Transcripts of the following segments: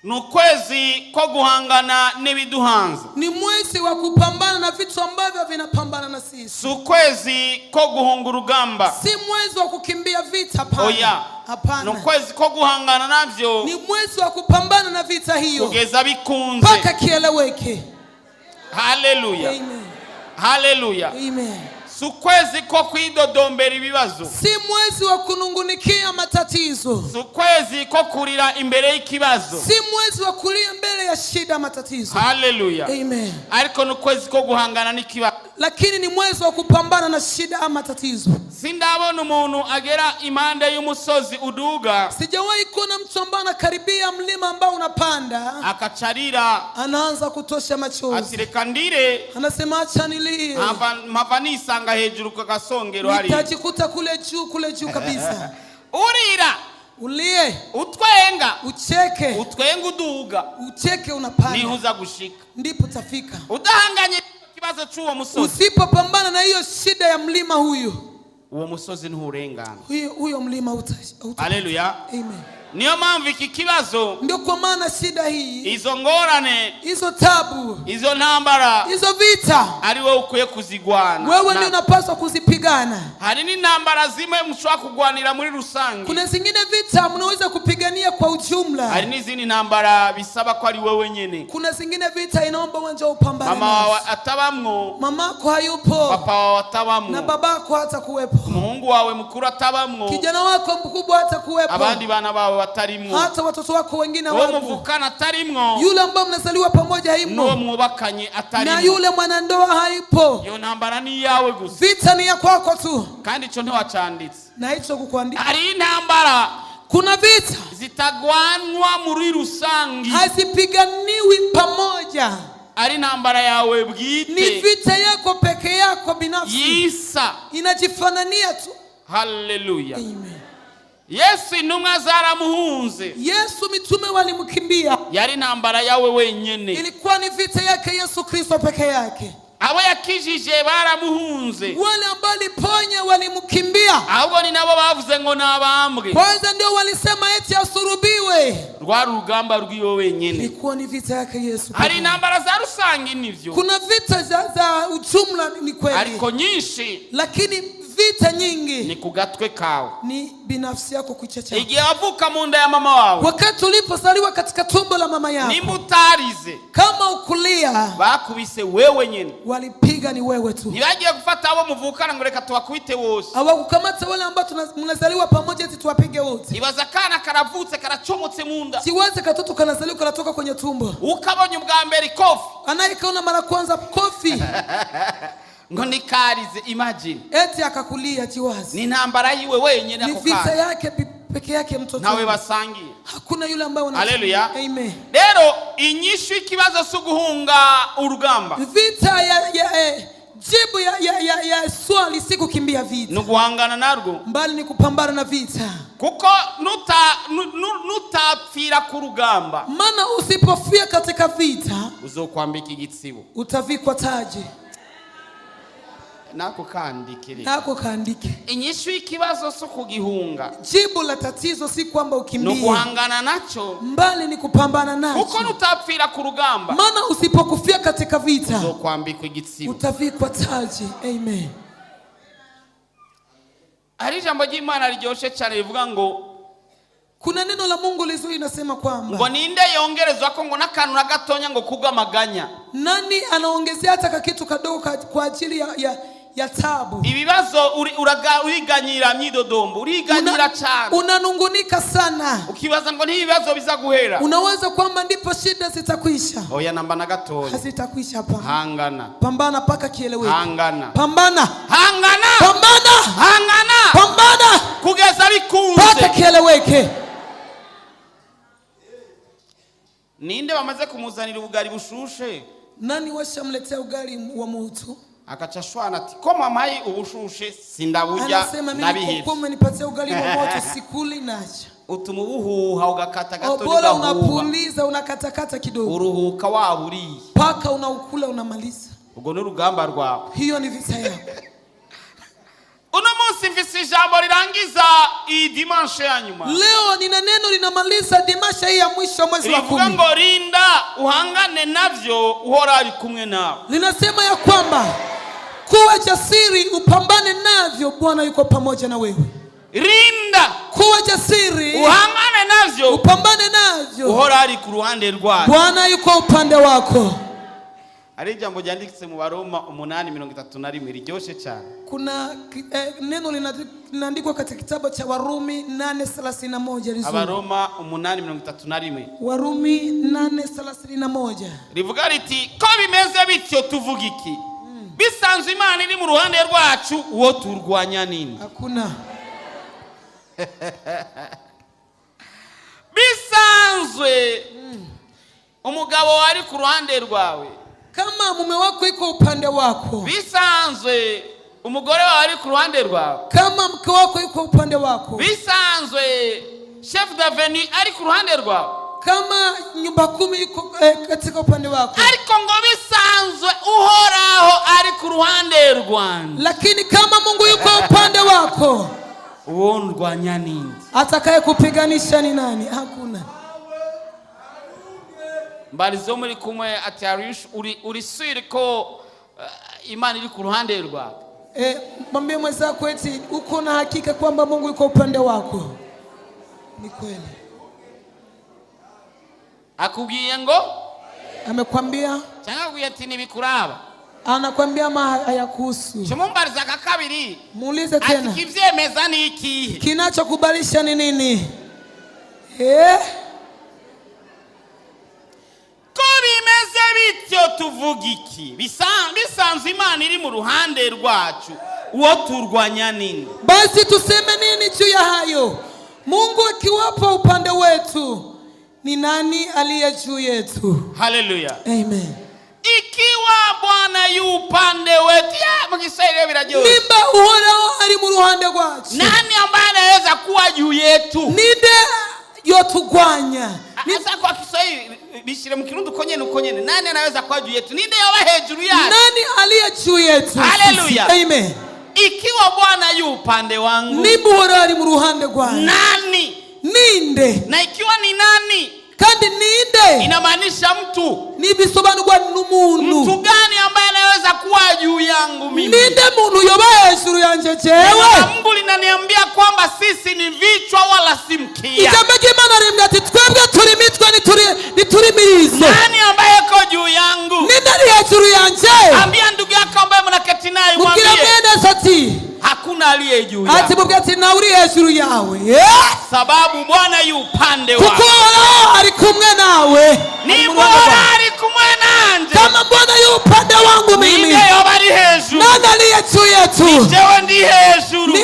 Nukwezi ko guhangana n'ibiduhanza. Ni mwezi wa kupambana na vitu ambavyo vinapambana na sisi. Sukwezi ko guhunga urugamba. Si mwezi wa kukimbia vita hapana. Oya. Hapana. Nukwezi ko guhangana navyo. Ni mwezi wa kupambana na vita hiyo. Kugeza bikunze. Paka kieleweke. Haleluya. Amen. Haleluya. Amen. Sukwezi ko kwidodombera ibibazo. Si mwezi wa kunungunikia matatizo. Sukwezi ko kurira imbere y'ikibazo. Si mwezi wa kulia mbele ya shida matatizo. Haleluya. Amen. Ariko nukwezi ko guhangana n'ikibazo. Lakini ni mwezi wa kupambana na shida ama matatizo. Sindabona umuntu agera impande y'umusozi uduga. Sijawahi kuona mtu ambaye anakaribia mlima ambao unapanda Akacharira anaanza kutosha machozi. Atireka ndire. Anasema acha nilie. Mpava nisanga hejuru ku gasongero hari. Nitajikuta kule juu kabisa. Urira. Ulie. Utwenga. Ucheke. Utwenga uduga. Ucheke unapanda. Nihuza gushika. Ndipo utafika. Udahanganye kibazo cy'uwo musozi. Usipopambana na hiyo shida ya mlima huyo, uwo musozi nturengana. Huyo mlima Haleluya. Amen. Niyo mpamvu iki kibazo, ndio kwa maana shida hii, izo ngorane, izo tabu, izo ntambara, izo vita, ari wewe ukwiye kuzigwana. Wewe ndio unapaswa kuzipigana. Hari ni ntambara zimwe mshwa kugwanira muri rusangi. Kuna zingine vita mnaweza kupigania kwa ujumla. Hari nizindi ntambara bisaba ko ari wewe nyene. Kuna zingine vita inaomba uanze upambane. Mama wawe atabamwo, mamako hayupo, papa wawe atabamwo, na babako hata kuwepo, Mungu wawe mkuru atabamwo, kijana wako mkubwa hata kuwepo, abandi bana bawe batarimwo, hata watoto wako wengine wapo, wewe mvukana atarimwo, yule ambaye mnazaliwa pamoja haimo, no mwubakanye atarimwo, na yule mwanandoa haipo. Yo ntambara ni yawe gusa, vita ni ya kwako tu, kandi ico ntiwacanditse, na hicho kukuandika. Hari intambara, kuna vita zitagwanwa muri rusangi, hazipiganiwi pamoja, ari ntambara yawe bwite, ni vita yako peke yako binafsi, yisa inajifanania tu. Haleluya. Amen. Yesu intumwa zaramuhunze, Yesu mitume walimkimbia, yari ntambara yawe wenyene, ilikuwa ni vita yake Yesu Kristo peke yake. abo yakijije baramuhunze, wale ambao aliponya walimkimbia, ahubwo ni nabo bavuze ngo nabambwe, kwanza ndio walisema eti asurubiwe. Rwa rugamba rw'iyo wenyene, ilikuwa ni vita yake Yesu. Hari intambara za rusangi nivyo, kuna vita za ujumla ni kweli, ariko nyinshi, lakini vita nyingi ni kugatwe kawe, ni binafsi yako kuchecha. Igihe wavuka mu nda ya mama wawe, wakati ulipozaliwa katika tumbo la mama yako, nimutarize, kama ukulia, bakubise wewe nyene, walipiga ni wewe tu. Ntibagiye gufata abo muvukana ngo reka tuwakwite wose, hawakukamata wale ambao tunazaliwa pamoja eti tuwapige wote. Ibaza kana karavutse karacomotse mu nda, siwaze katoto kanazaliwa kanatoka kwenye tumbo, ukabonye ubwa mbere kofi, anayekaona mara kwanza kofi ngo nikarize, imagine eti akakulia jiwazi. ni ntambara yiwe wenyene ako kana, ni vita yake peke yake mtoto, nawe basangiye, hakuna yule ambaye Haleluya. Amen. Rero inyishu ikibazo cyo guhunga urugamba, vita jibu ya swali si kukimbia vita, nuguhangana narwo, mbali ni kupambana na vita, kuko nutapfira ku rugamba, maana usipofia katika vita uzokwambika igitsibo, utavikwa taji. nako kandike inyishu ikibazo cyo kugihunga, jibu la tatizo si kwamba ukimbie, nuguhangana nacho, mbali ni kupambana nacho, kuko nutapfira ku rugamba, maana usipokufia katika vita uzokwambika igitsibo, utavikwa taji. Amen. Ari jambo ry'Imana riryoshe cyane rivuga ngo, kuna neno la Mungu lizuri linasema kwamba, ngo ninde yongerezwa ko ngo nakantu na gatonya ngo kugamaganya, nani anaongezea hata kitu kadogo kwa ajili ya tabu. Ibibazo uriganyira myidodombo, uriganyira cyane, unanungunika sana, ukibaza ngo ntibibazo bizaguhera, unawaza kwamba ndipo shida zitakwisha. Oya namba na gatonya, hazitakwisha hapa. Hangana, pambana paka kieleweke, hangana, pambana, hangana, pambana, hangana, pambana kugeza bikunze paka kieleweke. Ninde bamaze kumuzanira ubugari bushushe? Nani washamletea ugali wa moto? Akachashwana ati ko mamayi ubushushe sindaburya, anasema mimi kwa umenipatia ugali wa moto sikuli nacha. Utumubuhuha ugakata gato, bora unapuliza unakatakata kidogo, uruhuka waburi paka unaukula unamaliza. ubwo n'urugamba rwawe, hiyo ni vita yako. Uno munsi mfise ijambo lirangiza iyi dimanche ya nyuma. Leo nina neno linamaliza dimanche hii ya mwisho mwezi wa 10. Rivuga ngo rinda uhangane navyo uhora ari kumwe nawe. Linasema ya kwamba kuwa jasiri upambane navyo, Bwana yuko pamoja na wewe. Rinda kuwa jasiri uhangane navyo upambane navyo, uhora ari ku ruhande rwawe. Bwana yuko upande wako. Ari jambo ryanditse mu Baroma 8:31 riryoshe cyane. Kuna neno linaandikwa katika kitabu cha Warumi 8:31 rizuri. Abaroma 8:31. Warumi 8:31. Rivuga riti ko bimeze bityo tuvuga iki? Bisanzwe Imana iri mu ruhande rwacu uwo turwanya nini? Hakuna. Bisanzwe umugabo ari ku ruhande rwawe, kama mume wako iko upande wako. Bisanzwe umugore wawe ari ku ruhande rwawe, kama mke wako iko upande wako. Bisanzwe chef d'avenue ari ku ruhande rwawe, kama nyumba 10 iko katika upande wako. Ariko ngo bisanzwe uhoraho ari ku ruhande rwanjye. Lakini kama Mungu yuko upande wako, uwo ndwanya nini? Atakaye kupiganisha ni nani? Hakuna. Mbarizo muri kumwe ati uri sure ko Imana iri ku ruhande rwawe? Mwambie mwenzako eti uko na hakika kwamba Mungu yuko upande wako. Ni kweli. Akubwiye ngo? Amekwambia? Cyangwa kuya ati nibikuraba? Anakwambia hayakuhusu. Chumumbariza kakabiri. Muulize tena. Ati kivyemeza ni iki? Kinachokubalisha ni nini? Ko bimeze bityo tuvuga iki? Bisanzwe Imana iri mu ruhande rwacu uwo turwanya nini? Basi tuseme nini juu ya hayo? Mungu akiwapo upande wetu, ni nani aliye juu yetu? Hallelujah. Amen. Ikiwa Bwana yu upande wetu, mkisaidia birajoje. Nimba uhoraho ari mu ruhande rwacu. Nani ambaye anaweza kuwa juu yetu? Ninde yotugwanya? Asa kwa Kiswahili bishire mu Kirundi ukonyene. Nani anaweza kuwa juu yetu? Ninde yoba hejuru yacu? Nani aliye juu yetu? Hallelujah. Amen. Ikiwa Bwana yu upande wangu, nimba uhoraho ari mu ruhande rwanyu, nani? Ninde? Na ikiwa ni nani? Kandi ninde? Inamaanisha mtu. Ni bisobanurwa n'umuntu. Mtu gani ambaye anaweza kuwa juu yangu mimi? Ninde muntu yoba hejuru yanje jewe? Mungu linaniambia kwamba sisi ni vichwa wala si mkia. Ijambo ry'Imana rimbwira ati twebwe turi mitwe ni turi mirizo. Nani ambaye yuko juu yangu? Ninde ari hejuru yanje? Ambia ndugu yako ambaye mnaketi naye mwambie. Mukira mwene ati hakuna aliye juu yako. Ati mubwira ati na uri hejuru yawe. Sababu Bwana yu upande wako. Kuko ari kumwe nawe. Ni Bwana ari kumwe nanje. Kama Bwana yu upande wangu mimi, ni yeye bari hejuru. Nani aliye juu yetu? Ni jewe ndi hejuru. Ni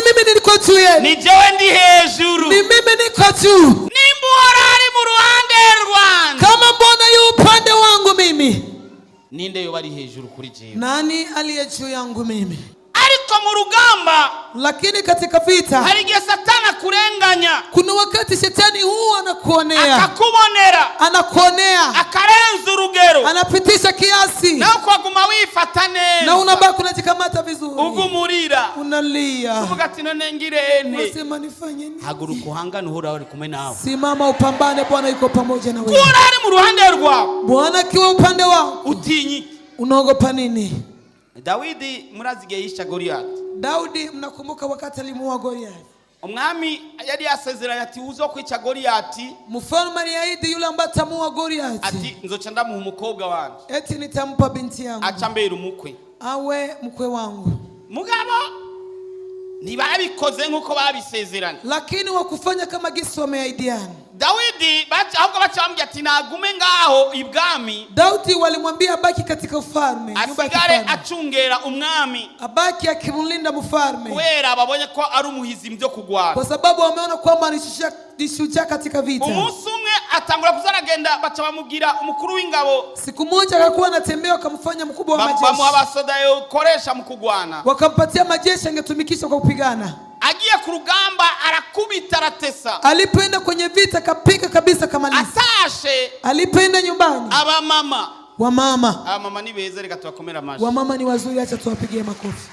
mimi niko juu yetu. Ni jewe ndi hejuru. Ni mimi niko juu. Ni Bwana ari mu ruhande rwanjye. Kama Bwana yu upande wangu mimi, ninde yo bari hejuru kuri jewe? Nani aliye juu yangu mimi? Ariko mu rugamba, lakini katika vita, hari igihe Satani kurenganya. Kuna wakati shetani huwa anakuonea, akakubonera, anakuonea, akarenza urugero, anapitisha kiasi, na ukaguma wifata neza, na unabaki unajikamata vizuri, ugumurira, unalia, uvuga ati none ngire ene, unasema nifanye nini? Haguruka uhangane uhora ari kumwe nawe. Simama upambane, Bwana yuko pamoja na wewe. Bwana ari mu ruhande rwawe. Bwana kiwa upande wako, utinyi, unaogopa nini? Dawidi murazigiye yisha Goliathi. Daudi mnakumbuka wakati alimuua Goliathi. Umwami yari yasezeranye ati uzo kwica Goliathi. Mfalme aliahidi yule ambaye atamuua Goliathi, ati nzoca ndamuha umukobwa wanje, eti nitampa binti yangu acha mbere umukwe, awe mkwe wangu. Mugabo ntibabikoze nkuko babisezeranye, lakini wakufanya kama gisi wameahidiana. Dawidi ahubwo bacambye ati nagume ngaho ibwami. Daudi walimwambia abaki katika ufalme, asigare acungera umwami, abaki akimlinda mfalme, kubera babonye ko ari umuhizi mvyo kugwana, kwa sababu wameona kwamba ni shujaa katika vita. Umunsi umwe atangura kuzaragenda, baca bamubwira umukuru w'ingabo. Siku moja akakuwa anatembea, akamfanya mkubwa wa majeshi, bamuha abasoda yokoresha mu kugwana, wakampatia majeshi angetumikisha kwa kupigana. Agiye ku rugamba arakubita, aratesa. Alipoenda kwenye vita kapiga kabisa kamaliza. Atashe, alipoenda nyumbani, wamama ni beza, reka tuwakomera amashi. Wamama ni wazuri, acha tuwapigie makofi.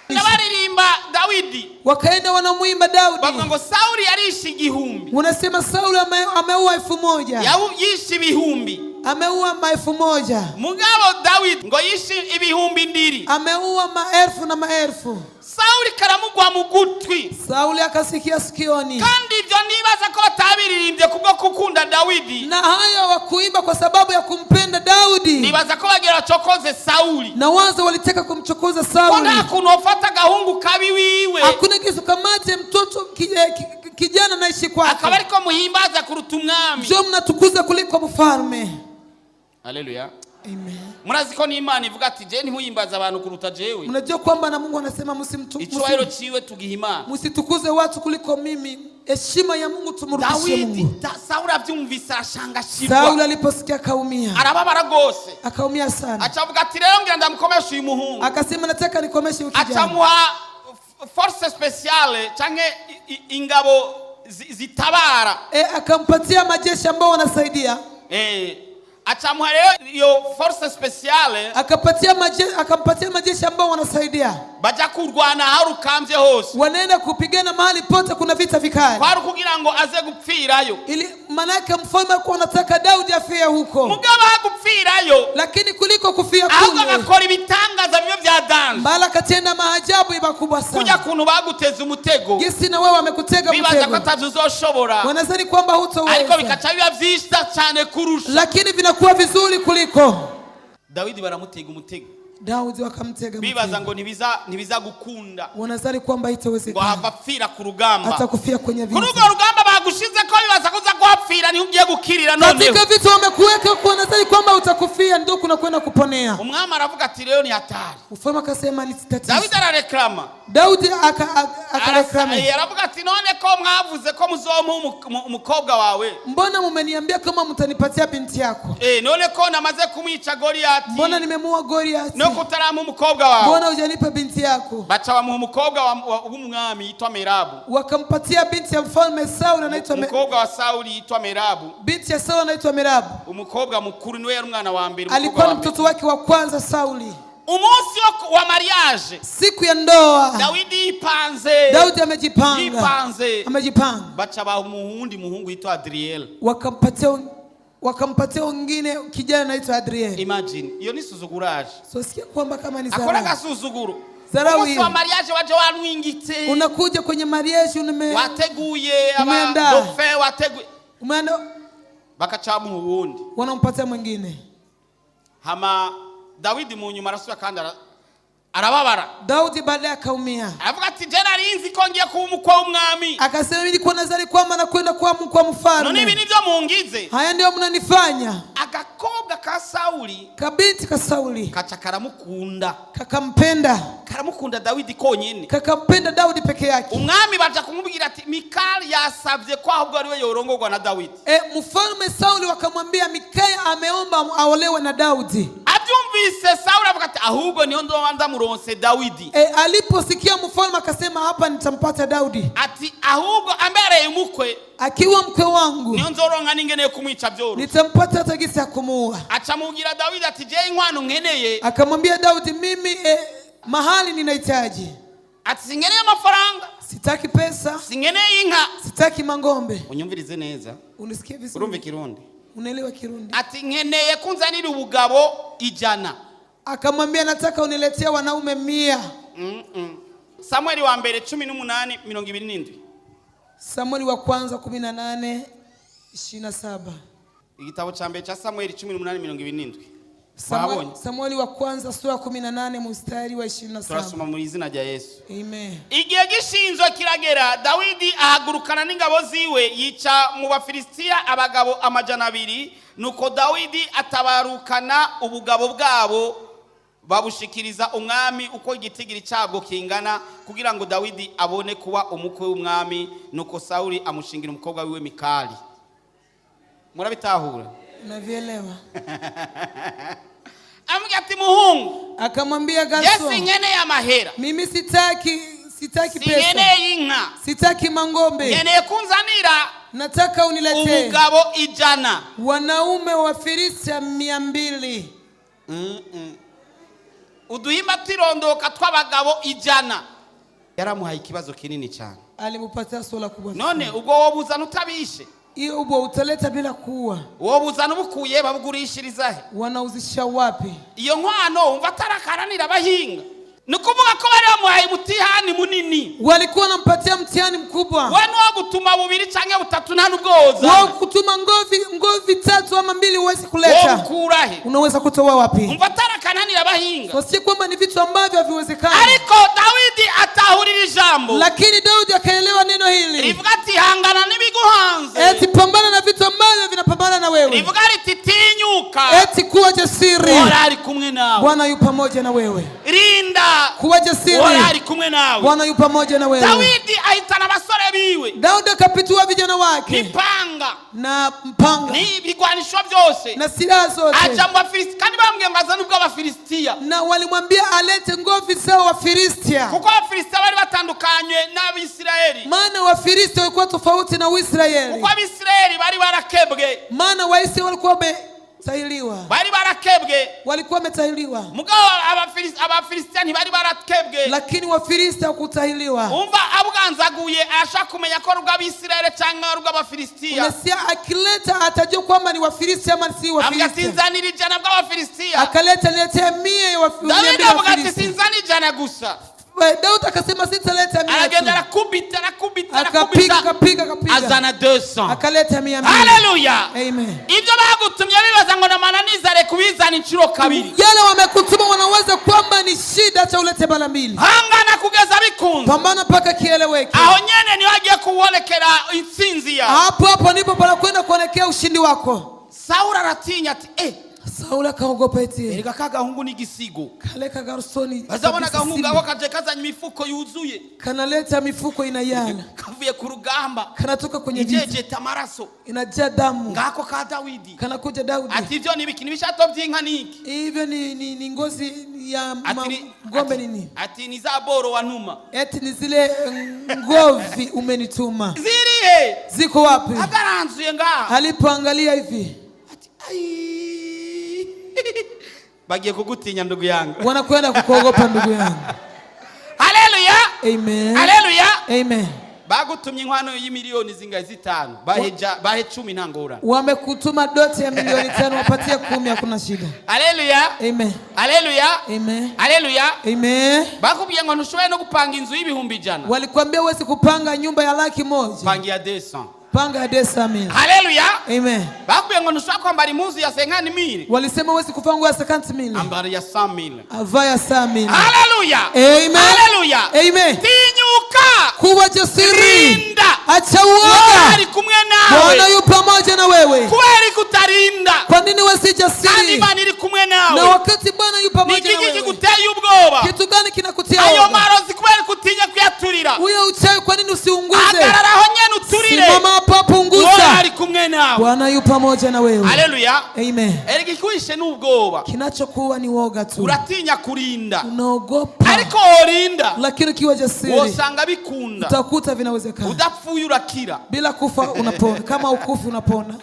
Nabaririmba Dawidi. Wakaenda wanamuimba Daudi. Bavuga ngo Sauli yarishi igihumbi. Unasema Sauli ameua 1000. Yishi ibihumbi. Ameua 1000. Mugabo Dawidi ngo yishi ibihumbi ndiri. Ameua maelfu na maelfu. Sauli karamugwa mu gutwi. Sauli akasikia sikioni. Kandi ibyo nibaza ko batabiririmbye kubwo kukunda Dawidi. Na hayo wakuimba kwa sababu ya kumpenda Daudi. Nibaza ko bagera chokoze Sauli. Na wazo walitaka kumchokoza Sauli. Kuna kunofata gahungu kabi wiwe. Hakuna kitu kamate mtoto kijana naishi kwake. Akabariko muhimbaza kuruta umwami. Ndio mnatukuza kuliko mfalme. Haleluya. Amen. Murazi ko n'Imana ivuga ati je ntihuyimbaza abantu kuruta jewe. Mnajua kwamba na Mungu anasema icyubahiro ciwe tugihimana. Msitukuze watu kuliko mimi. Heshima ya Mungu tumrudishie Mungu. Sauli avyumvise arashanga shirwa. Sauli aliposikia akaumia. Arababara gose. Akaumia sana. Achavuga ati rero ngira ndamukomesha uyu muhungu. Akasema nataka nikomeshe huyu kijana. Achamuha force speciale canke ingabo zitabara. Akampatia majeshi ambao wanasaidia. Achamuha rero iyo force speciale. Akampatia majeshi ambao wanasaidia. Baja kurwana harukamvye hose. Wanaenda kupigana mahali pote kuna vita vikali. Kwari kugira ngo aze gupfirayo. Ili manake mfalme alikuwa anataka Daudi afie huko. Mugaba hagupfirayo. Lakini kuliko kufia kule. Ahubwo akakora ibitangaza bimwe bya dance. Bala katenda maajabu makubwa sana. Kuja kuntu baguteza umutego. Gisi na wewe wamekutega mtego. Bibaza ko atazuzoshobora. Wanazani kwamba hutoweza. Ariko bikaca biba vyishita cyane kurusha. Lakini vinakuwa vizuri kuliko. Dawidi baramutega umutego. Daudi wakamtega mtego. Bibaza ngo nibiza gukunda. Wanazani kwamba itawezekana. Ngo hapfira ku rugamba. Atakufia kwenye vita. Kurugo rugamba bagushize ko bibaza kuza kuhapfira ni ugiye gukirira none. Katika vita wamekuweka kwa wanazani kwamba utakufia ndio kuna kwenda kuponea. Umwami aravuga ati rero ni hatari. Mfalme akasema ni tatizo. Daudi arareklama. Daudi akareklama. Aravuga ati none ko mwavuze ko muzomuha umukobwa wawe. Mbona mumeniambia kama mtanipatia binti yako? None ko namaze kumwica Goliati. Mbona nimemuua Goliati? No kutaramu umukobwa wawe. Mbona hujanipa binti yako? Bacha bamuha umukobwa w'umwami yitwa Merabu. Wakampatia binti ya mfalme Sauli anaitwa umukobwa wa Sauli yitwa Merabu. Binti ya Sauli anaitwa Merabu. Umukobwa mukuru niwe yari umwana wa mbere. Alikuwa mtoto wake wa kwanza Sauli. Umunsi wa mariage. Siku ya ndoa. Daudi yipanze. Daudi amejipanga. Yipanze. Amejipanga. Bacha ba muhungu yitwa Adriel. Wakampatia wengine kijana anaitwa Adriel. Imagine, iyo ni suzuguraje. So sikia kwamba kama ni zarau. Akora gasuzuguru. Zarau hiyo. Kwa mariage waje wanwingite. Unakuja kwenye mariage wateguye abadofe wateguye. Umeenda bakacamu uwundi. Wanampatia mwingine. Hama Daudi mu nyuma arasuka kandi arababara. Daudi baadaye akaumia. Avuga ati jana arinzi ko ngiye kuba umukwe w'umwami. Akasema mimi niko nazari kwamba nakwenda kuwa mkwe wa mfalme. None ibi nivyo muungize. Haya ndio mnanifanya. Agakobwa ka Sauli. Kabinti ka Sauli. Kaca karamukunda. Kakamupenda. Karamukunda Daudi konyene. Kakampenda Daudi peke yake. Umwami baje kumubwira ati Mikali yasavye ko ahubwo ari we yorongorwa na Daudi. Mfalme Sauli wakamwambia Mikaya ameomba aolewe na Daudi. Abyumvise Sauli avuga ati ahubwo niyo ndobanza muronse Daudi. Aliposikia mfalme akasema hapa nitampata Daudi. Ati ahubwo ambereye umukwe. Akiwa mkwe wangu. Niyo nzoronka ningeneye kumwica byoro. Nitampata hata gisi ya kumuua. Acamugira Daudi ati je inkwano nkeneye. Akamwambia Daudi mimi mahali ninahitaji. Ati singeneye amafaranga. Sitaki pesa. Singeneye inka. Sitaki mangombe. Unyumvirize neza. Unisikie vizuri. Urumve Kirundi. Unaelewa Kirundi. Ati nkeneye kunzanira ubugabo 100. Akamwambia nataka uniletee wanaume 100. Samueli wa mbere 18:27. Samueli wa kwanza 18:27. Igitabo cha mbere cha Samueli 18:27. Samueli wa kwanza sura 18 mstari wa 27. Turasoma mu izina rya Yesu. Amen. Igihe gishinzwe kiragera Dawidi ahagurukana n'ingabo ziwe yica mu Bafilistia abagabo 200 nuko Dawidi atabarukana ubugabo bwabo babushikiriza umwami uko igitigiri cyabwo kingana kugira ngo Dawidi abone kuba umukwe w'umwami nuko Sauli amushingira umukobwa wiwe Mikali. Murabitahura? Navielewa. Ambia ati muhungu. Akamwambia Gaso. Yesu ngeneye amahera. Mimi sitaki pesa. Singeneye inka. Sitaki mangombe. Ngeneye kunzanira. Nataka uniletee ubugabo 100. Wanaume wa Filistia 200. uduhimba tirondoka tw'abagabo 100. Yaramuhaye ikibazo kinini cyane. Alimupatia swala kubwa. None ubwo wobuzana utabishe? Iyo ubwo utaleta bila kuwa. Wobuzana ubukuye babugurishiriza he? Wanauzisha wapi? Iyo nkwano umva tarakaranira abahinga. Nukuvuga ko bari bamuhaye mutihani munini. Walikuwa wanampatia mtihani mkubwa. Wano gutuma 2 canke 3 nta nubwoza. Wao kutuma ngovi 3 ama 2 uwezi kuleta. Wokurahe. Unaweza kutoa wapi? Umva tarakaranira abahinga. So si kwamba ni vitu ambavyo haviwezekani. Ariko Dawidi atahurira ijambo. Lakini Daudi akaelewa neno hili. Rivuga ati hangana n'ibiguhanze. Eti pambana na vitu ambavyo vinapambana na wewe. Rivuga ati tinyuka. Eti kuwa jasiri. Bwana ari kumwe nawe. Bwana yu pamoja na wewe. Rinda. Kuwa jasiri. Bwana ari kumwe nawe. Bwana yu pamoja na wewe. Dawidi ahitana abasore biwe. Daudi akapitua vijana wake. Mipanga. Na mpanga. Ni bigwanisho byose. Na silaha zote. Acha Mfilisti kandi bambwiye ngo azane ubwo Abafilistia. Na walimwambia alete ngovi zao Wafilistia. Kuko Abafilistia bari batandukanye n'Abisiraeli. Maana Wafilistia walikuwa tofauti na Uisraeli. Kuko Abisiraeli bari barakebwe. Maana Waisraeli walikuwa wametahiriwa. Bari barakebwe. Walikuwa wametahiriwa. Mugabo Abafilistia ntibari barakebwe. Lakini Wafilistia hawakutahiriwa. Umva abwanzaguye ashaka kumenya ko rugaba Abisiraeli cyangwa rugaba Abafilistia. Unasia akileta atajua kwamba ni Wafilistia ama si Wafilistia. Agatinzanira ijana bw'Abafilistia. Akaleta niletea 100 ya Wafilistia. Daudi abagati sinzani ijana gusa. Daudi akasema sitaleta 100. Agenda rakubita. Akapiga. Azana 200. Akaleta 100. Haleluya. Amen. Ibyo bagutumye bibaza ngo namananizare kubizana inshuro 2. Yale wamekutuma wanaweza kwamba ni shida cha ulete mara 2. Hangana kugeza bikunze. Pambana mpaka kieleweke. Aho nyene ni wagiye kuonekera intsinzi ya. Hapo ndipo panakwenda kuonekea ushindi wako. Sauli aratinya ati Sauli akaogopa eti. Erega kagahungu ni gisigo. Kale kagarusoni. Bazabona gahungu aho kaje kazanye imifuko yuzuye. Kanaleta mifuko inayala. Kavuye ku rugamba. Kanatoka kwenye vita. Ijeje tamaraso. Inajaa damu. Ngako ka Dawidi. Kanakuja Daudi. Ati ivyo ni bikini bishato by'inka niki. Hivyo ni ngozi ya ngombe nini? Ati ni za boro wanuma. Eti ni zile ngovi umenituma. Zirihe. Ziko wapi? Agaranzuye nga. Alipoangalia hivi. Ati ai. Bagiye kugutinya ndugu yangu. Wanakwenda kukuogopa ndugu yangu. Haleluya. Amen. Haleluya. Amen. Bagutumye inkwano y'imiliyoni zingahe 5. Bahe 10 ntangora. Wamekutuma doti ya milioni 5 wapatie 10 hakuna shida. Haleluya. Amen. Haleluya. Amen. Haleluya. Amen. Bakubwiye ngo ntushoboye no gupanga inzu y'ibihumbi 100. Walikwambia uweze kupanga nyumba ya 100,000. Pangia 200. Panga 200,000. Haleluya. Amen. Bakubwiye ngo ntushobora kwambara impuzu ya 50,000. Walisema uweze kuvaa nguo ya 50,000. Ambara ya 100,000. Avaya 100,000. Haleluya. Amen. Haleluya. Amen. Tinyuka. Kuwa jasiri. Rinda. Acha uoga. Bwana kumwe nawe. Bwana yu pamoja na wewe. Kweli kutarinda. Kwa nini wewe si jasiri? Kandi Bwana iri kumwe nawe. Na wakati Bwana yu pamoja na wewe. Niki kiguteye ubwoba? Kitu gani kinakutia ubwoba? Ayo ubwoba? marozi kweli kutinya kuyaturira. Huyo uchawi kwa nini usiunguze? Hagarara aho nyene uturire. Simama hapo punguza. Bwana ari kumwe nawe. Bwana yu pamoja na wewe. Haleluya. Amen. Erega ikwishe n'ubwoba. Kinachokuwa ni woga tu. Uratinya kurinda. Unaogopa. Ariko orinda. Lakini ukiwa jasiri. Wosanga bikunda. Utakuta vinawezekana. Udapfuye urakira. Bila kufa unapona. Kama ukufi unapona.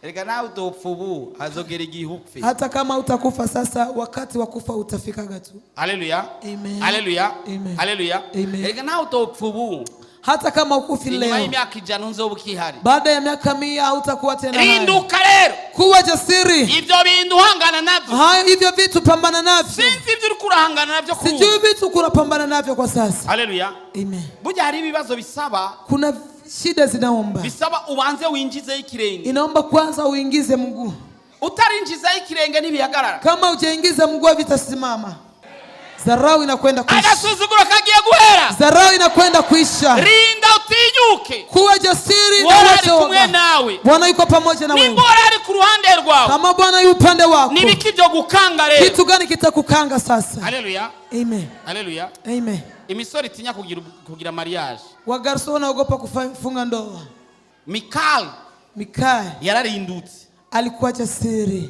Erega nawe utopfubu hazogera igihupfe. Hata kama utakufa sasa wakati wa kufa utafikaga tu. Haleluya. Amen. Haleluya. Amen. Haleluya. Erega nawe utopfubu. Hata kama ukufi leo. Nyuma y'imyaka 100 nzoba ukihari. Baada ya miaka 100 hautakuwa tena hai. Rinduka rero. Kuwa jasiri. Ivyo bintu hangana navyo. Hayo hivyo vitu pambana navyo. Sinzi ivyo urahangana navyo ku. Sijui vitu kunapambana navyo kwa sasa. Haleluya. Amen. Burya hari ibibazo bisaba. Kuna shida zinaomba. Bisaba ubanze winjize ikirenge. Inaomba kwanza uingize mguu. Utarinjiza ikirenge nibihagarara. Kama hujaingiza mguu vitasimama. Dharau inakwenda kuisha. Agasuzuguro kagiye guhera. Dharau inakwenda kuisha. Rinda utinyuke. Kuwa jasiri na wachoga. Bwana yuko pamoja na wewe. Ni bora ari ku ruhande rwawe. Kama Bwana yu upande wako. Ni biki byo gukanga rero. Kitu gani kitakukanga sasa? Haleluya. Amen. Haleluya. Amen. Imisori tinya kugira mariage. Wagarso wanaogopa kufunga ndoa. Mikal yararindutse. Alikuwa jasiri.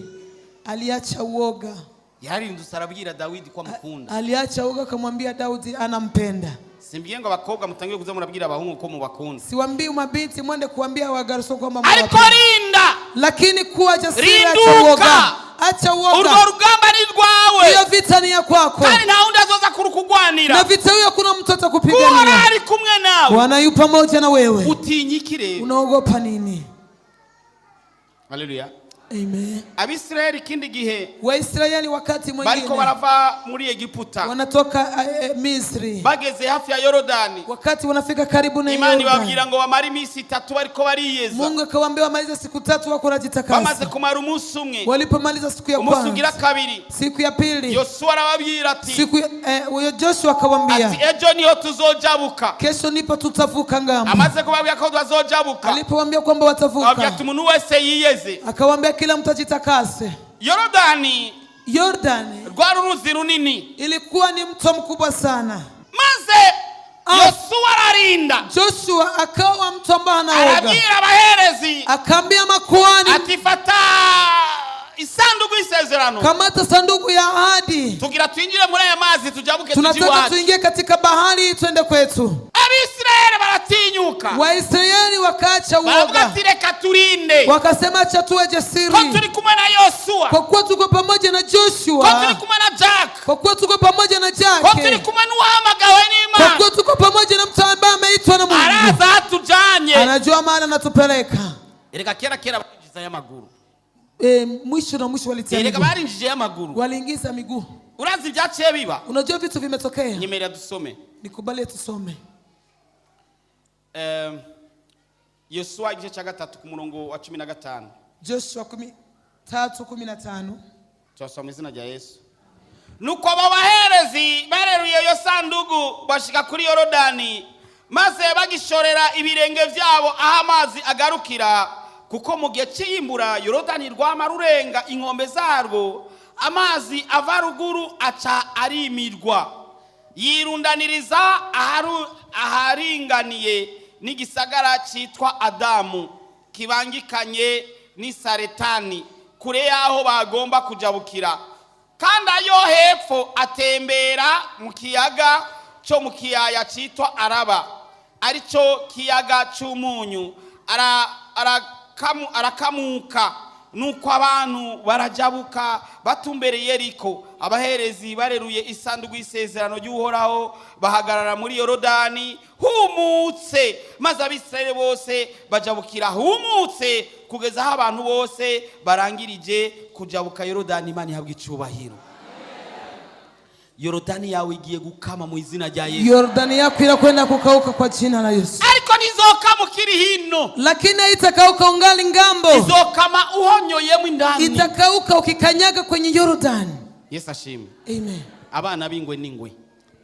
Aliacha uoga. Yararindutse arabwira Dawidi kwa mukunda. Aliacha uoga akamwambia Daudi anampenda. Simbwiye ngo abakobwa mutangiye kuza murabwira abahungu ko mubakunda. Siwaambii mabinti mwende kuambia Wagarso kwamba ariko rinda. Lakini kuwa jasiri acha uoga. acha urwo uoga. rugamba ni rwawe Hiyo vita ni ya kwako, kandi nta wundi azoza kurukugwanira na vita hiyo kuna mtu Uhora atakupigania. ari kumwe nawe Bwana yu pamoja na wewe. utinya iki rero Unaogopa nini? Haleluya. Amen. Abisirayeli ikindi gihe Waisraeli wakati bariko mwingine barava muri Egiputa wanatoka Misri, bageze hafi ya Yorodani, wakati wanafika karibu na Imana Yordani, ibabwira ngo bamare iminsi 3 bariko bariyeza. Mungu akawaambia wamalize siku 3 wako Bamaze wanajitakasa. kumara umunsi umwe, Walipomaliza siku ya umunsi ugira kwanza, kabiri, siku ya pili, Yosuwa arababwira ati huyo Joshua akawaambia, ati ejo niho tuzojabuka. kesho nipo tutavuka ngambo. Amaze kubabwira ko bazojabuka, Alipowaambia kwamba ababwira watavuka, ati umuntu wese yiyeze. akawaambia kila mtu ajitakase. Yorodani Yordani rwari uruzi runini, ilikuwa ni mto mkubwa sana. maze Yosuwa ararinda, Joshua akawa mtu ambaye anaoga, arabwira abaherezi akaambia makuhani, ati fata isanduku y'isezerano, kamata sanduku ya ahadi, tugira twinjire muri aya mazi tujabuke tunataka tujiwacu. tuingie katika bahari twende kwetu. Abisirayeli baratinyuka, Waisraeli wakaacha baravuga uoga, ati reka turinde, wakasema acha tuwe ko jasiri, turi kumwe na Yosuwa, kwa kuwa tuko pamoja na ko turi Joshua, kumwe na Jack, kwa kuwa tuko pamoja na ko turi Jake, kumwe n'uwahamagawe kwa n'Imana. kuwa tuko pamoja na mtu ambaye ameitwa na Mungu, Araza hatujanye. anajua mahali anatupeleka. Erega kera barinjiza y'amaguru, Mwisho na mwisho walitia erega miguu, barinjije y'amaguru. waliingiza miguu. Urazi ibyaciye biba, Unajua vitu vimetokea, nyemerera dusome nikubalie tusome Yosuwa igice cya 3 ku murongo wa 15. Joshua 3:15. Turasoma izina rya Yesu. Nuko abo baherezi bareruye iyo sandugu bashika kuri Yorodani, maze bagishorera ibirenge byabo aho amazi agarukira, kuko mu gihe cy'imbura Yorodani rwama rurenga inkombe zarwo, amazi ava ruguru aca arimirwa, yirundaniriza aharinganiye n'igisagara cyitwa Adamu, kibangikanye ni Saretani, kure yaho bagomba kujabukira. Kandi ayo hepfo atembera mu kiyaga cyo mu kiyaya cyitwa Araba, arico kiyaga cy'umunyu, arakamuka. Nuko abantu barajabuka batumbereye Yeriko. Abaherezi bareruye isanduku y'isezerano ry'Uhoraho bahagarara muri Yorodani humutse, maze Abisirayeli bose bajabukira humutse, kugeza aho abantu bose barangirije kujabuka Yorodani. Imana ihabwa icubahiro. Yorodani yawe igiye gukama mu izina rya Yesu. Yordani yako inakwenda kukauka kwa jina la Yesu. Ariko nizokama ukiri hino, Lakini itakauka ungali ngambo, izokama uhonyoyemo indani. itakauka ukikanyaga kwenye Yordani. Yesu ashimwe. Amen. Abana b'ingwe n'ingwe,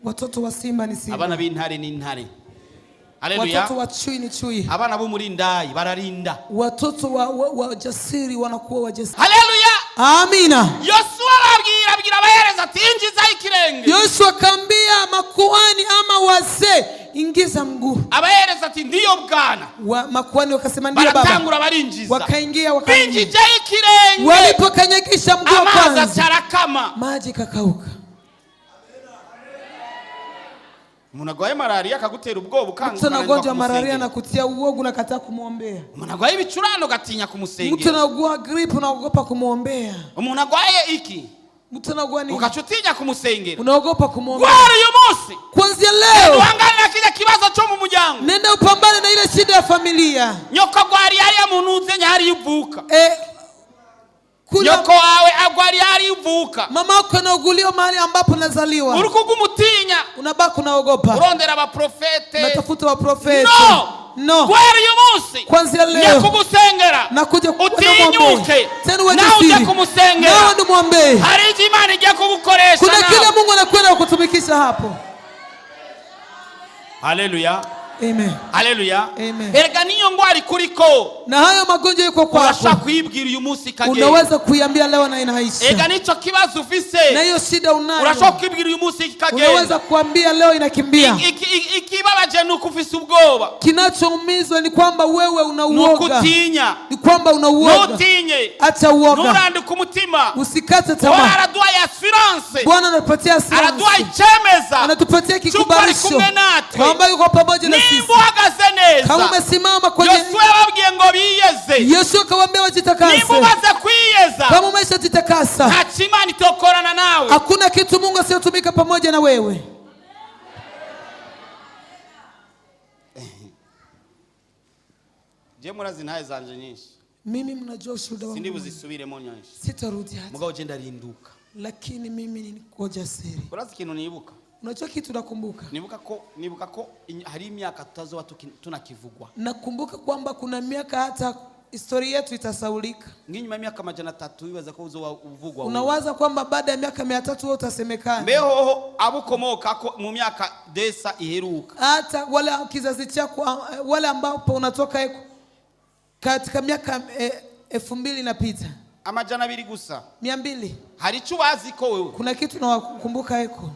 Watoto wa simba ni simba, abana b'intare n'intare. Haleluya. watoto wa chui ni chui, Abana bo muri ndayi bararinda. watoto wa jasiri wanakuwa wajasiri. Haleluya. Amina. Yosuwa abwira abahereza ati injiza ikirenge. Yoshua akaambia makuhani ama wazee, ingiza mguu. Abahereza ati ndiyo bwana. Makuhani wakasema ndiyo baba. Baratangura barinjiza. Wakaingia binjije ikirenge. Walipokanyagisha mguu wa kwanza, amazi acarakama, maji kakauka. Umuntu agwaye malaria akagutera ubwoba ukanga. Mtu na ugonjwa malaria na kutia uoga na kataa kumuombea. Umuntu agwaye ibicurano gatinya kumusengera. Mtu anaugua grip unaogopa kumuombea. Umuntu agwaye iki, mtu anaugua nini, ukacutinya kumusengera, unaogopa kumuombea. gwara uyu munsi Kuanzia leo duhangana kile kibazo cyo mu muryango, nenda upambane na ile shida ya familia. nyoko gwari yari yamunuze nyari yuvuka. Nyoko wawe agwari yari yuvuka, mama yako anaugulia mahali ambapo nazaliwa, urukugumutinya, unabaki unaogopa, urondera abaprofete, unatafuta waprofeti. No. Gwari uyu munsi Kuanzia leo nyakugusengera, nakuja utinyuke, tena uwe nawe jasiri, uje kumusengera, nawe ndumwombee. hari Imana igiye kugukoresha. Kuna kile Mungu anakwenda kukutumikisha hapo. Haleluya. Amen. Haleluya. Amen. Erega niyo ngwari kuriko, Na hayo magonjwa yuko kwako, urashaka kuibwira uyu munsi kagenda. unaweza kuiambia leo na inaisha. Erega nico kibazo ufise, Na hiyo shida unayo, urashaka kuibwira uyu munsi kagenda. unaweza kuambia leo inakimbia. Ikibabaje nuko ufise ubwoba, Kinachoumizwa ni kwamba wewe una uoga, nukutinya, ni kwamba una uoga. nutinye, Acha uoga, nurandika umutima. usikate Bwana tamaa. araduhaye assurance, Bwana anatupatia araduhaye assurance, icemeza, anatupatia cyuko ari kikubalisho kumwe natwe, kwamba yuko pamoja na sisi. nimba uhagaze neza. Kama umesimama kwenye, Yosuwa yababwiye ngo biyeze, Yesu akawaambia wajitakase. nimba umaze kwiyeza, neza, kama umeshajitakasa, nta kimana itokorana nawe. hakuna kitu Mungu asiyotumika pamoja na wewe. Je, murazi ntaye zanje nyinshi. Mimi mnajua ushuhuda wangu. Sindi buzisubiremo nyinshi. Sitarudi hata. Mugabo je ndarinduka. Lakini mimi niko jasiri. Urazi kintu nibuka? Unajua kitu nakumbuka? Nibuka ko hari imyaka tutazoba tunakivugwa. Nakumbuka kwamba kuna miaka hata historia yetu itasaulika. Nginyuma ya miaka 300 wibaza ko uzo uvugwa. Unawaza kwamba baada ya miaka 300 wewe utasemekana. Mbeho abukomoka ko mu myaka desa iheruka. Hata wale kizazi chako, wale ambao unatoka katika miaka 2000 inapita. Amajana 2 gusa. 200. Hari cyo wazi ko wewe. Kuna kitu nakumbuka eko.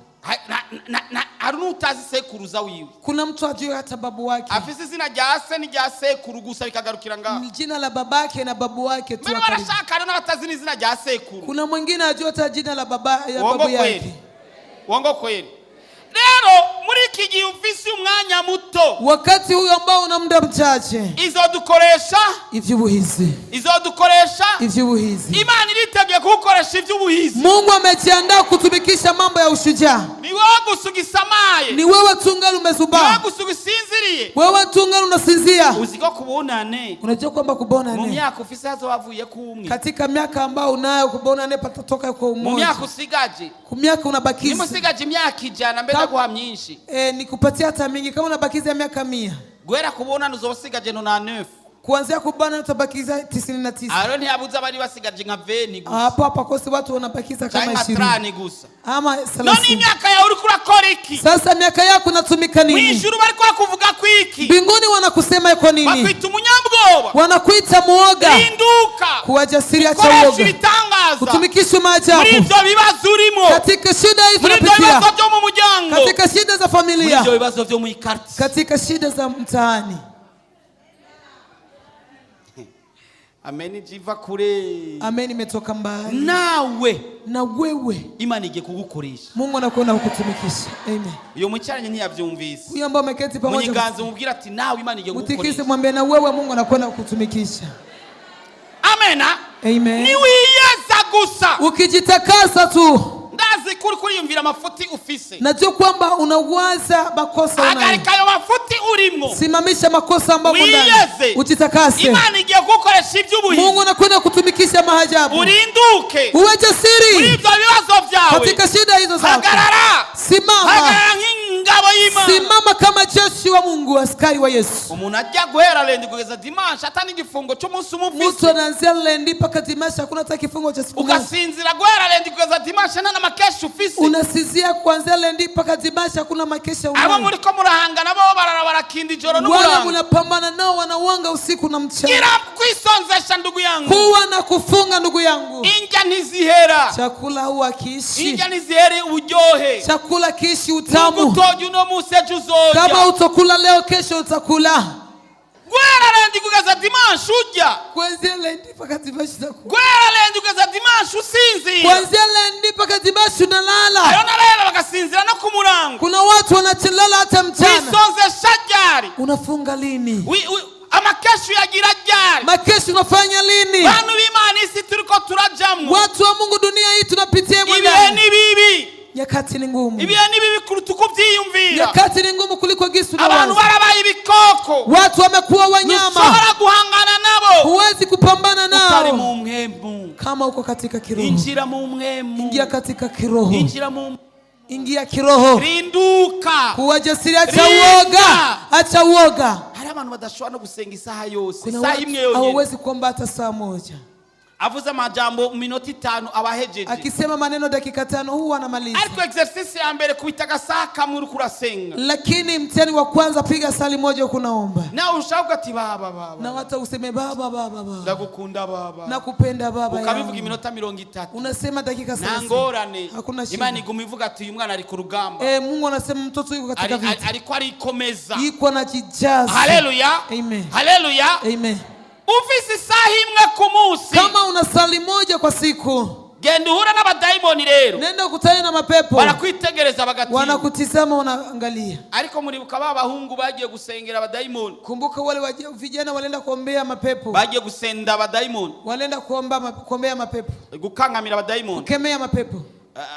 Haruna utazi sekuruza wiwe. Kuna mtu ajui hata babu wake. Afisi zina jase ni jase sekuru gusa bikagarukira ngaho. Jina la babake na babu wake tu. Mbona barashaka rero n'abatazini zina jase sekuru. Kuna mwingine ajui hata jina la babu yake. Wongo kweli. Lero muri iki gihe ufisi umwanya muto. Wakati huyo ambao una muda mchache. Izodukoresha ivy'ubuhizi. Imana iriteguye kugukoresha ivy'ubuhizi. Mungu amejiandaa kutumikisha mambo ya ushujaa. Ni wewe gusugisamaye. Ni wewe tungali umezubaa. Ni wewe gusugisinziriye. Wewe tungali unasinzia. Uziko kubonane. Unajua kwamba kubonane. Mu myaka ufisi hazo wavuye kumwe. Katika miaka ambao unayo kubonane patatoka kwa umoja. Mu myaka usigaje. Ku miaka unabakiza. Ni musigaje imyaka ijana mbega guha myinshi. Nikupatia hata mingi kama unabakiza miaka 100. Gwera kubonana uzosigaje no na 9. Kuanzia kubana utabakiza 99. Aro ntiyabuza bari basigaje nka 20 gusa. Hapa kosi watu wanabakiza kama 20. 30 gusa. Ama 30. None miaka ya uri kurakora iki? Sasa miaka yako unatumika nini? Mwishuru bari kwa kuvuga kwiki. Mbinguni wanakusema iko nini? Wakwita umunyabwoba. Wanakuita muoga. Linduka. Kuwajasiri acha uoga. Kutumikisha maajabu. Muri ibyo bibazo urimo. Katika shida hizo unapitia. Muri ibyo bibazo byo mu muryango. Katika shida za familia. Muri ibyo bibazo byo mu ikarti. Katika shida za mtaani. Amen jiva kure. Amen imetoka mbali. Na wewe Imana igiye kugukoresha. Mungu anakuona kukutumikisha. Amen. Uyo mucyaranye ntiyavyumvise. Huyo ambao umeketi pamoja. Munyiganze mubwira ati nawe Imana igiye kugukoresha. Utikise mwambie na wewe Mungu anakuona kukutumikisha. Amen. Amen. Ni wiyeza gusa. Ukijitakasa tu. Ndazi kuri yumvira amafuti ufise. Najua kwamba unawaza makosa unayo. Hagarika ayo mafuti urimo. Simamisha makosa ambayo ndani. Ujitakase. Imana igiye kugukoresha iby'ubuhizi. Mungu anakwenda kutumikisha maajabu. Urinduke. Uwe jasiri. Muri ibyo bibazo byawe. Katika shida hizo zako. Hagarara. Simama. Hagarara nk'ingabo y'Imana. Simama kama jeshi wa Mungu, askari wa Yesu. Umuntu ajya guhera lendi kugeza dimanche atani gifungo cy'umunsi umufisi. Mtu anaanzia lendi paka dimanche hakuna hata kifungo cha siku moja. Ugasinzira guhera lendi kugeza dimanche na makesha ufisi. Unasizia kuanzia lendi paka dimanche hakuna makesha unayo. Abo muri ko murahangana bo barakinda ijoro n'umuranga. Wale mnapambana nao wanawanga usiku na mchana. Gira kwisonzesha ndugu yangu. Kuwa na kufunga ndugu yangu. Inja ntizihera. Chakula huwa kiishi. Inja ntizihera uburyohe. Chakula kiishi utamu. Utoje uno munsi ejo uzoja. Kama utokula leo kesho utakula. Gwera lendi kugeza dimanche ujya. Kuanzia lendi paka dimanche utakula. Gwera lendi kugeza dimanche usinzira. Kuanzia lendi paka dimanche unalala. Ayo nalala bagasinzira no kumurango. Kuna watu wanachelala hata mchana. Wisonzesha ryari. Unafunga lini? Amakesho yagira ryari. Makesho unafanya lini? Bantu b'Imana isi turiko turajamwe. Watu wa Mungu dunia hii tunapitia mwana. Ibihe ni bibi. Nyakati ni ngumu. Ibihe ni bibi kuruta uko byiyumvira. Nyakati ni ngumu kuliko gisu na wazi. Abantu barabaye ibikoko. Watu wamekuwa wanyama. Ushobora guhangana nabo. Huwezi kupambana nao. Utari mu mwemu. Kama uko katika kiroho. Injira mu mwemu. Ingia katika kiroho. Ingia kiroho. Rinduka. Kuwa jasiri, acha uoga. Acha uoga. Hari abantu badashobora no gusenga isaha yose. Isaha imwe yonyine. Hawezi kuomba hata saa moja. Avuze amajambo minota 5 abahejeje. Akisema maneno dakika 5 huwa anamaliza. Ariko exercise ya mbere kubitaka saa kamwe uri kurasenga. Lakini mtihani wa kwanza piga sali moja kunaomba. Na ushaka ati baba. Na hata useme baba. Ndagukunda baba. Nakupenda baba. Ukabivuga iminota 30. Unasema dakika 30. Nangorane. Hakuna shida. Imana igumivuga ati uyu mwana ari ku rugamba. Mungu anasema mtoto yuko katika vita. Alikuwa arikomeza. Yuko anajijaza. Haleluya. Amen. Haleluya. Amen. Ufisi saa imwe ku munsi. Kama unasali moja kwa siku. genda uhura n'abadayimoni rero nenda ukutane na mapepo, barakwitegereza bagatinya, wanakutizama, wanaangalia. ariko muribuka bahungu bagiye gusengera abadayimoni. Kumbuka wale vijana walienda kuombea mapepo, bagiye gusenda abadayimoni, walienda kuombea mapepo, gukangamira abadayimoni, kukemea mapepo.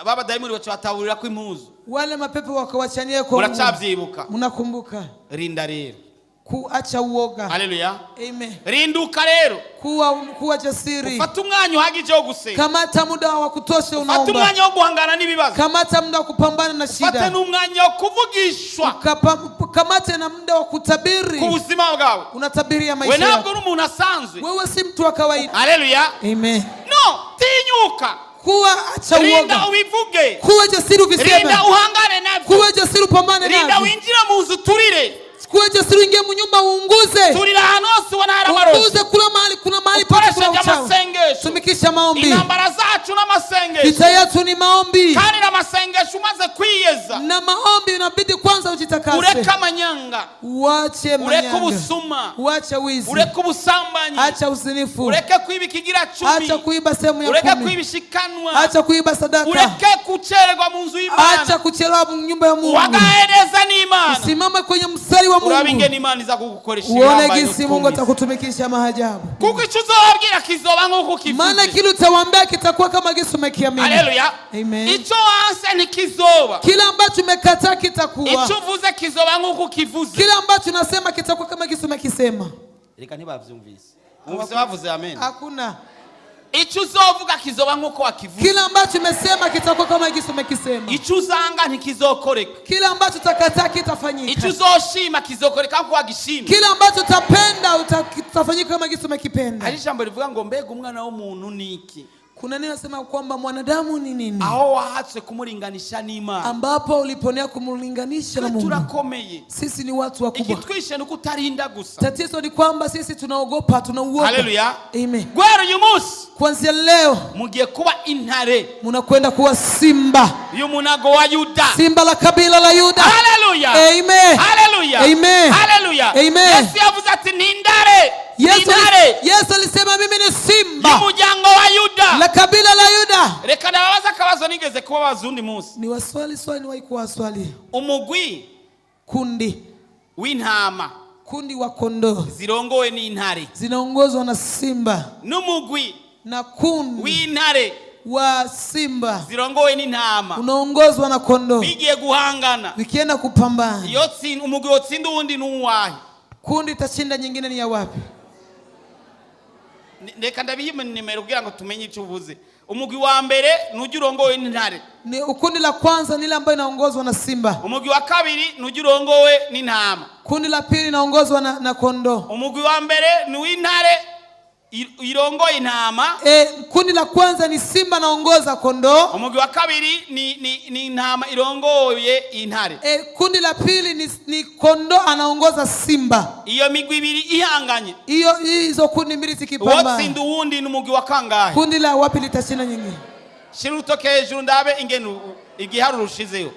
baba dayimoni bacataburira ko impuzu, wale mapepo wakawachania kwa Mungu. muracavyibuka? Mnakumbuka? Rinda rero, kuacha uoga. haleluya, amen. rinduka rero, kuwa jasiri. ufata umwanya uhagije wo gusenga, kamata muda wa kutosha unaomba, ufata umwanya wo guhangana n'ibibazo, kamata muda wa kupambana na shida, ufate n'umwanya wo kuvugishwa, kamata na muda wa kutabiri ku buzima bwawe. unatabiria maisha we yako. ntabwo uri umuntu asanzwe, wewe si mtu wa kawaida. haleluya, amen. no, tinyuka, acha rinda uoga, ubivuge, kuwa jasiri uviseme, rinda uhangane navyo, kuwa jasiri upambane rinda navyo, winjira mu nzu turire, kuwa jasiri uingie mu nyumba uunguze, turira ahantu hose ubona hari amarozi, uunguze kuna mahali ukoresheje amasengesho, tumikisha maombi. intambara zacu n'amasengesho, vita yetu ni maombi, kandi n'amasengesho umaze kwiyeza, na maombi inabidi kwanza ujitakase, ureke amanyanga, uache ureke manyanga, ubusuma, uache wizi, ureke ubusambanyi, acha uzinifu, ureke kwiba ikigira cumi, acha kuiba sehemu ya ureke 10, kwiba ishikanwa, acha kuiba sadaka, ureke kucererwa mu nzu y'Imana, acha kuchelewa nyumba ya Mungu, wagahereza n'Imana, usimama kwenye mstari wa Mungu, urabe n'Imana iza kugukoresha uone jinsi Mungu atakutumikisha maajabu, kuko icyo uzobabwira kizoba nk'uko kivuze, maana kile utawaambia kitakuwa kama Yesu umekiamini. haleluya, amen. icyo wanse ntikizoba, kile ambacho umekataa kitakuwa, icyo uvuze kizoba nk'uko kivuze, kile ambacho unasema kitakuwa kama Yesu umekisema. reka ntibavyumvise, umvise bavuze amen, hakuna. icyo uzovuga kizoba nk'uko wakivuze, kile ambacho umesema kitakuwa kama Yesu umekisema. icyo uzanga ntikizokoreka, kile ambacho utakataa kitafanyika, icyo uzoshima kizokoreka nk'uko wagishima, kile ambacho utapenda utafanyika kama Yesu umekipenda. hari ijambo rivuga ngo mbega umwana w'umuntu niki, kuna nini nasema kwamba mwanadamu ni nini, aho wahatse kumuringanisha n'Imana, ambapo uliponea kumlinganisha na Mungu. turakomeye, sisi ni watu wakubwa, ikitwishe nuko utarinda gusa, tatizo ni kwamba sisi tunaogopa, tunauoga. haleluya, amen. gwera uyu munsi kuanzia leo mugiye kuba intare, munakwenda kuwa simba, y'umunago wa Yuda, simba la kabila la Yuda, haleluya, amen, haleluya, amen, haleluya, amen. Yesu yavuze ati ni intare, Yesu alisema mimi ni simba y'umuryango wa Yuda, la kabila la Yuda. reka ndababaza akabazo nigeze kubabaza undi munsi, ni waswali ni waikuwa swali, umugwi kundi w'intama, kundi wa kondoo zirongowe n'intare, zinaongozwa na simba, n'umugwi na kundi w'intare wa simba zirongowe n'intama unaongozwa na kondoo, bigiye guhangana, vikienda kupambana. umugwi wotsinda uwundi n'uwahe, kundi itashinda nyingine ni ya wapi? reka ndabiyime nimero kugira ngo tumenye icyo uvuze. umugwi wa mbere nujya urongowe n'intare, ni kundi la kwanza ni ile ambayo inaongozwa na simba. umugwi wa kabiri nujya urongowe n'intama, kundi la pili inaongozwa na kondoo. umugwi wa mbere ni w'intare irongoye intama, kundi la kwanza ni simba naongoza kondoo, umugwi wa kabiri ni intama irongoye intare, kundi la pili ni kondoo anaongoza simba. iyo migwi ibiri ihanganye, hizo kundi mbili zikipambana, wotsinda uwundi n'umugwi wa kangahe, kundi la wapi litashinda nyingine? shira urutoke hejuru ndabe ingene igiharuro ushizeho,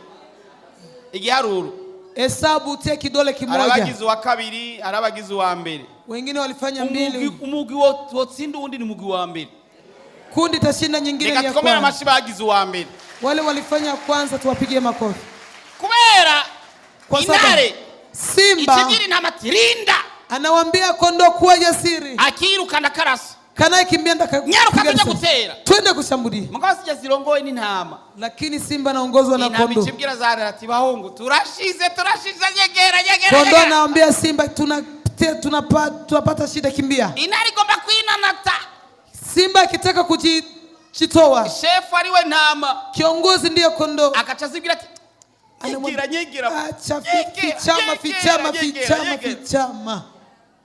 igiharuro hesabu utie kidole kimoja, arabagize wa kabiri, arabagize wa mbere, wengine walifanya mbili, umugwi wotsinda uwundi ni umugwi wa mbere, kundi tashinda nyingine ya kwanza. Reka amashi bagize wa mbere, wale walifanya kwanza tuwapigie makofi, kubera intare simba ikigira intama tirinda, anawaambia kondoo kuwa jasiri, akirukana karasa, kana kimbia nyaruka tujya gutera, twende kushambulia, mugabo sija zirongowe n'intama, lakini simba naongozwa na kondoo. Inabikibwira zara ati bahungu turashize nyegera, kondoo naambia simba tunapata shida, kimbia. intare igomba kwinanata, simba akitaka kujitoa, chef ariwe ntama, kiongozi ndiyo kondoo, akachazibwira ati nyegera, acha fichama.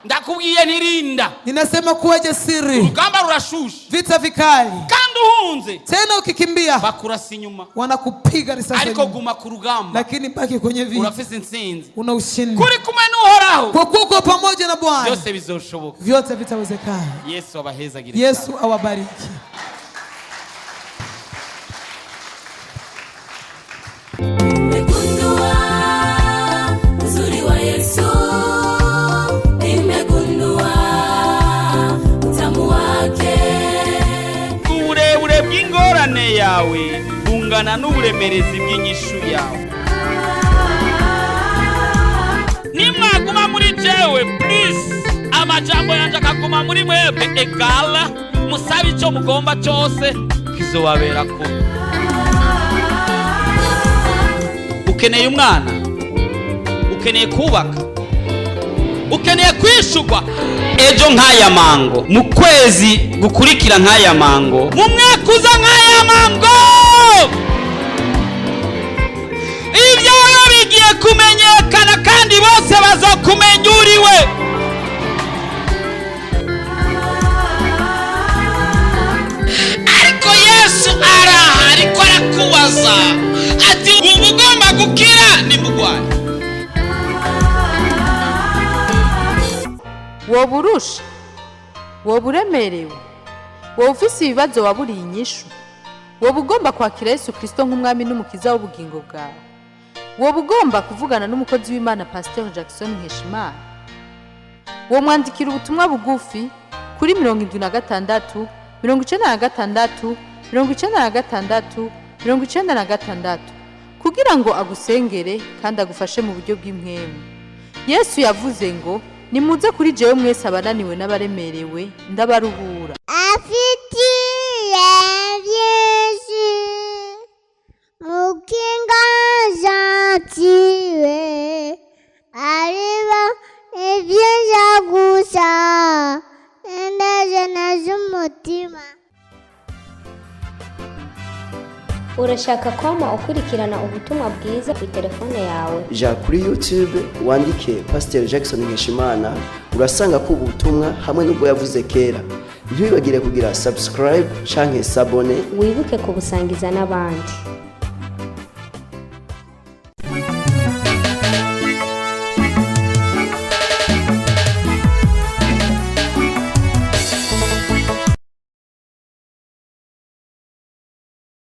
ndakubwiye ntirinda, ninasema kuwa jasiri, urugamba rurashusha, vita vikali, kandi uhunze tena ukikimbia bakurasa inyuma, wanakupiga risasi, ariko guma ku rugamba, lakini baki kwenye vita, urafise intsinzi, una ushindi, kuri kumwe n'uhoraho, kwa kuwa uko pamoja na Bwana byose bizoshoboka, vyote vitawezekana. Yesu abahezagire, Yesu awabariki. uburebure bw'ingora ingorane yawe bungana n'uburemerezi bw'inyishu yawe. Nimwaguma muri jewe please, amajambo yanje akaguma muri mwebwe egala, musabe icyo mugomba cyose kizobabera ko. Ukeneye umwana, ukeneye kubaka, ukeneye kwishugwa ejo nk'aya mango, mu kwezi gukurikira nk'aya mango, mu mwaka uza nk'aya mango, ibyawe bigiye kumenyekana kandi bose bazokumenya uriwe. Ariko Yesu araha, ariko arakubaza ati ubu ugomba gukira nimugwane. woba urusha, woba uremerewe, woba ufise ibibazo waburiye inyishu, woba ugomba kwakira Yesu Kristo nk'umwami n'umukiza w'ubugingo bwawe, woba ugomba kuvugana n'umukozi w'Imana Pastor Jackson Nkeshimana, woba mwandikira ubutumwa bugufi kuri 76 96 96 96 kugira ngo agusengere kandi agufashe mu buryo bw'impwemu. Yesu yavuze ngo nimuze kuri jewe mwese abananiwe n'abaremerewe ndabaruhura. Afitiye Yesu mukinga zatiwe ariba ibyiza gusa ndaje nazumutima. Urashaka kwama ukurikirana ubutumwa bwiza ku telefone yawe? Ja kuri YouTube wandike Pastor Jackson Nkeshimana, urasanga ko ubutumwa hamwe n'ubwo yavuze kera. Ntibibagire kugira subscribe canke s'abone, wibuke kubusangiza n'abandi.